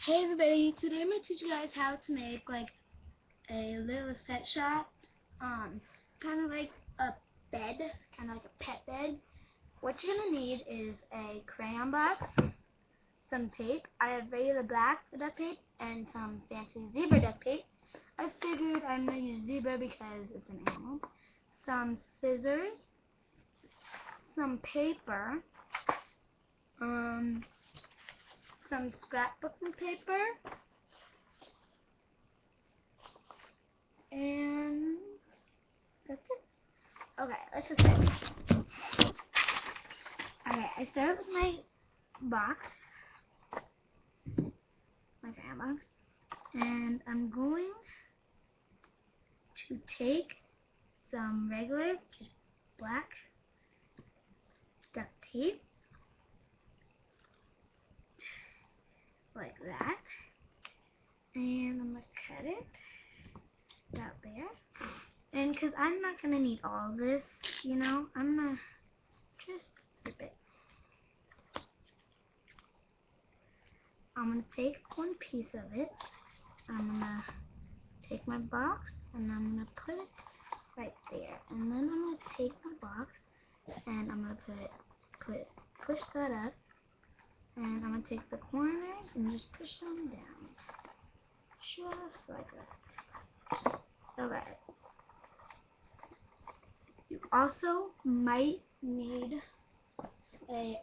Hey everybody, today I'm going to teach you guys how to make like a little pet shop, kind of like a bed, kind of like a pet bed. What you're going to need is a crayon box, some tape. I have regular black duct tape and some fancy zebra duct tape. I figured I'm going to use zebra because it's an animal. Some scissors, some paper, some scrapbooking paper, and that's it. Okay, let's just start. Okay, I start with my box, my fan box, and I'm going to take some regular, just black duct tape, like that, and I'm going to cut it out there. And because I'm not going to need all this, I'm going to just strip it. I'm going to take one piece of it. I'm going to take my box and I'm going to put it right there. And then I'm going to take my box and I'm going to push that up. And I'm going to take the corners and just push them down. Just like that. Okay. You also might need a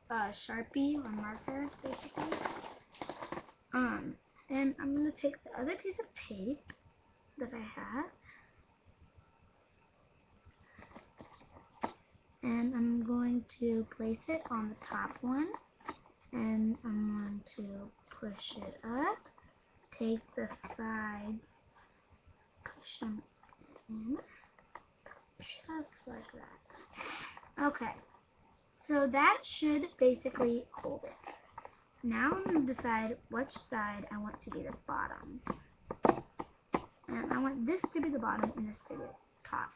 Sharpie or marker, basically. And I'm going to take the other piece of tape that I have, and I'm going to place it on the top one, and I'm going to push it up, take the sides, push them in, just like that. Okay, so that should basically hold it. Now I'm going to decide which side I want to be the bottom. And I want this to be the bottom and this to be the top.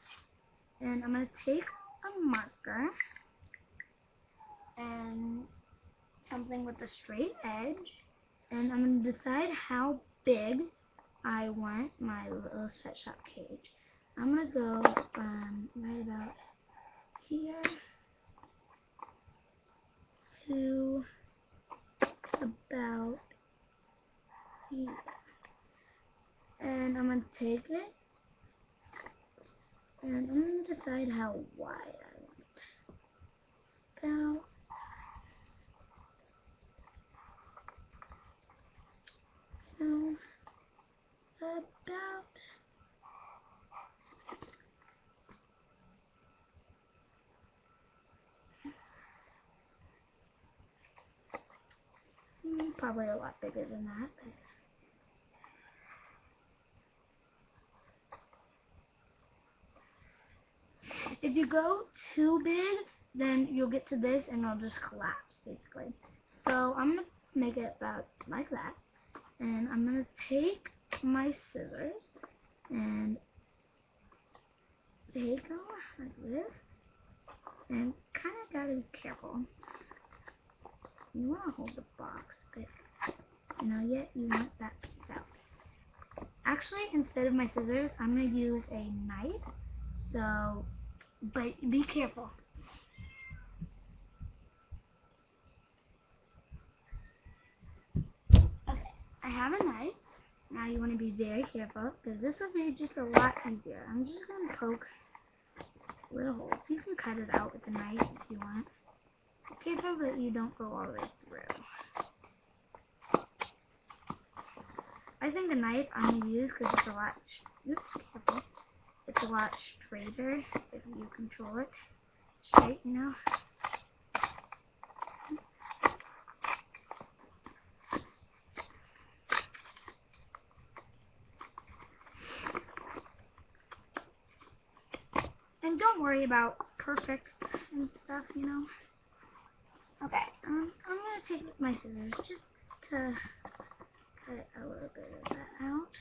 And I'm going to take a marker and something with a straight edge. And I'm going to decide how big I want my little pet shop cage. I'm going to go right about here to about here. And I'm going to take it, and I'm going to decide how wide I want it. About probably a lot bigger than that. If you go too big, then you'll get to this and it'll just collapse, basically. So I'm going to make it about like that. And I'm going to take my scissors and take them like this. And kind of got to be careful. You want to hold the box, but yet you want that piece out. Actually, instead of my scissors, I'm going to use a knife. So, but be careful. Okay, I have a knife. Now you want to be very careful because this will be just a lot easier. I'm just going to poke little holes. You can cut it out with a knife if you want. Be careful that you don't go all the way through. I think a knife I'm going to use because it's a lot, careful. It's a lot straighter if you control it straight, And don't worry about perfect and stuff, Okay, I'm going to take my scissors just to cut a little bit of that out.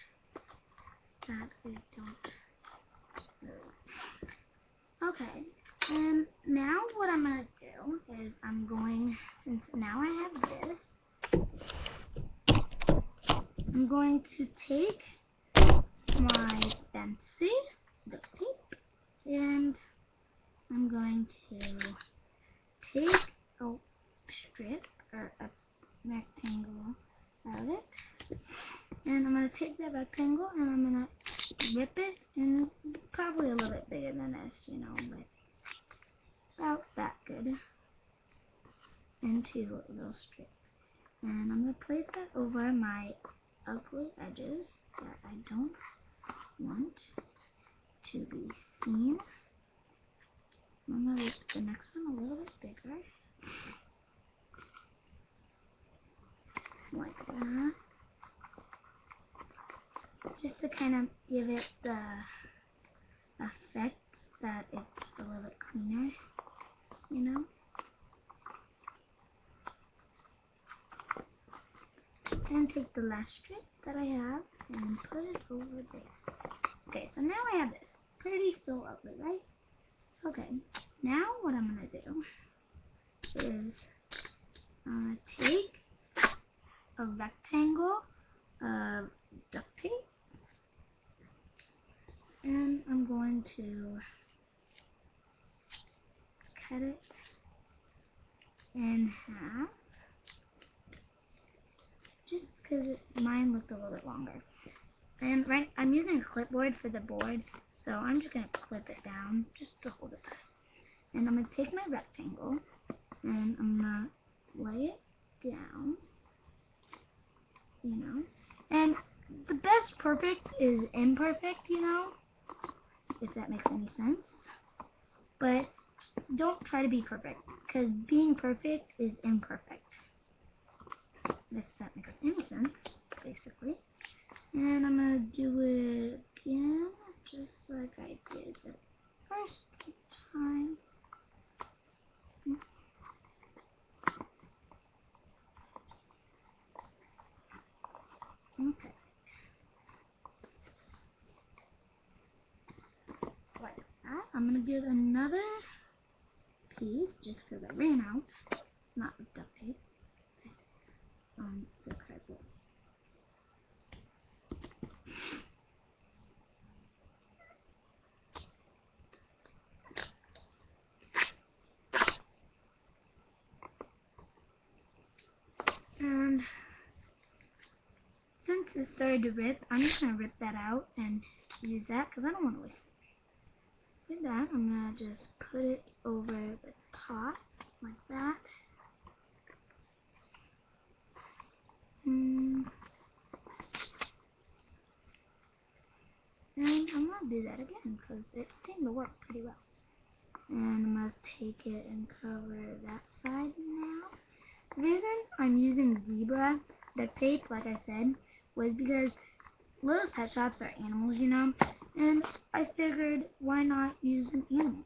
That we don't really. Okay, and now what I'm going to do is I'm going to take my fancy duct tape and I'm going to take a strip or a rectangle out of it, and I'm going to take that rectangle and I'm going to rip it, and probably a little bit bigger than this, you know, but about that good, into a little strip. And I'm going to place that over my ugly edges that I don't want to be seen. I'm going to make the next one a little bit bigger, like that, just to kind of give it the effect that it's a little bit cleaner, you know. And take the last strip that I have and put it over there. Okay, so now I have this. Pretty so ugly, right? Okay, now what I'm going to do is take a rectangle of duct tape and I'm going to cut it in half, just because mine looked a little bit longer. And I'm using a clipboard for the board, so I'm just going to clip it down just to hold it tight. And I'm going to take my rectangle and I'm going to lay it down, you know. And the best perfect is imperfect, you know, if that makes any sense. But don't try to be perfect, because being perfect is imperfect, if that makes any sense, basically. And I'm going to do it again, just like I did the first time. Okay. Like that. I'm going to get another piece, just because I ran out, not with duct tape, the cardboard. And since it started to rip, I'm just going to rip that out and use that, because I don't want to waste it. With that, I'm going to just put it over the top, like that. And I'm going to do that again, because it seemed to work pretty well. And I'm going to take it and cover that side now. The reason I'm using zebra duct tape, like I said, was because Lowe's pet shops are animals, you know, and I figured why not use an animal.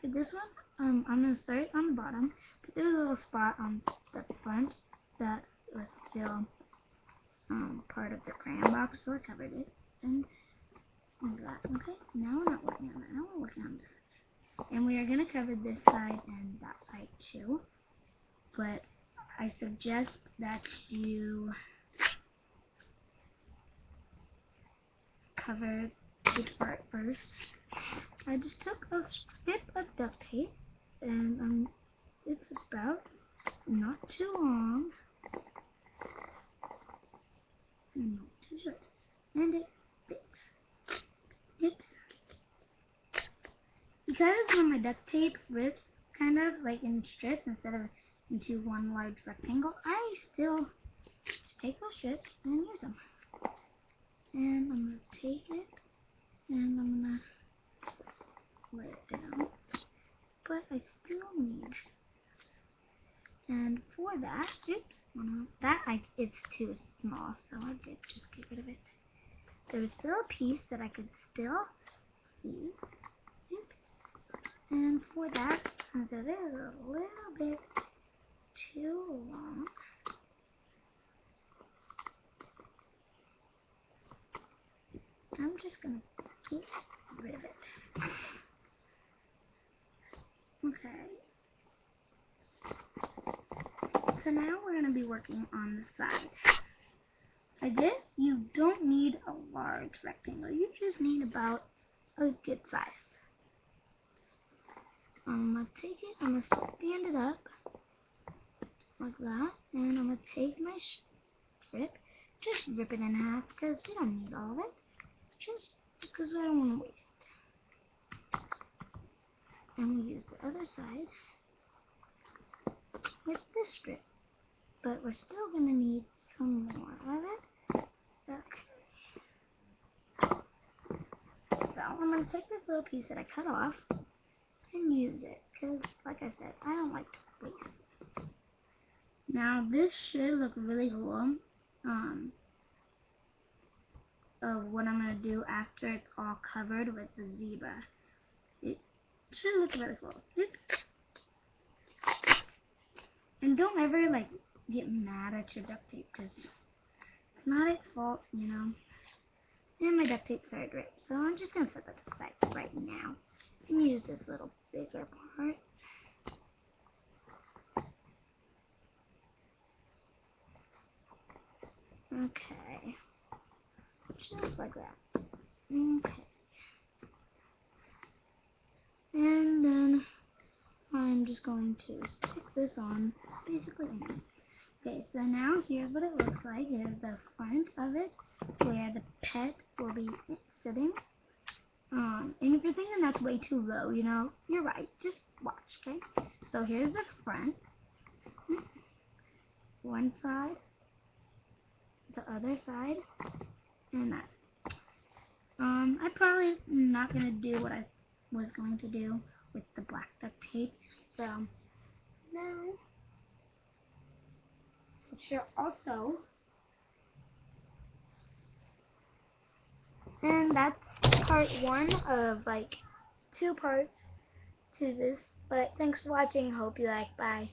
For this one, I'm going to start on the bottom, but there was a little spot on the front that was still part of the crayon box, so I covered it, and like that. Okay, now we're not working on that, now we're working on this side. And we are going to cover this side and that side too, but I suggest that you cover this part first. I just took a strip of duct tape, and it's about not too long and not too short, and it fits. Because when my duct tape rips kind of like in strips instead of into one large rectangle, I still just take those strips and use them. And I'm going to take it and I'm going to lay it down. But I still need, and for that, it's too small, so I did just get rid of it. There was still a piece that I could still see. Oops. And for that, since it is a little bit too long, I'm just going to get rid of it. Okay. So now we're going to be working on the side. I guess you don't need a large rectangle. You just need about a good size. I'm going to take it, I'm going to stand it up like that, and I'm going to take my strip, just rip it in half because we don't need all of it, just because we don't want to waste. And we use the other side with this strip, but we're still going to need some more of it. Okay. So I'm going to take this little piece that I cut off and use it, because like I said, I don't like to waste. Now this should look really cool of what I'm going to do after it's all covered with the zebra. It should look really cool. Oops. And don't ever like get mad at your duct tape, because it's not its fault, you know. And my duct tape started to rip, so I'm just going to set that to the side right now and use this little bigger part. Okay, just like that. Okay, and then I'm just going to stick this on basically anything. Okay, so now here's what it looks like. Here's the front of it, where the pet will be sitting. And if you're thinking that's way too low, you know, you're right. Just watch, okay? So here's the front. One side, the other side, and that. I'm probably not going to do what I was going to do with the black duct tape. So, now, it should also, and that's part one of like 2 parts to this. But thanks for watching. Hope you like. Bye.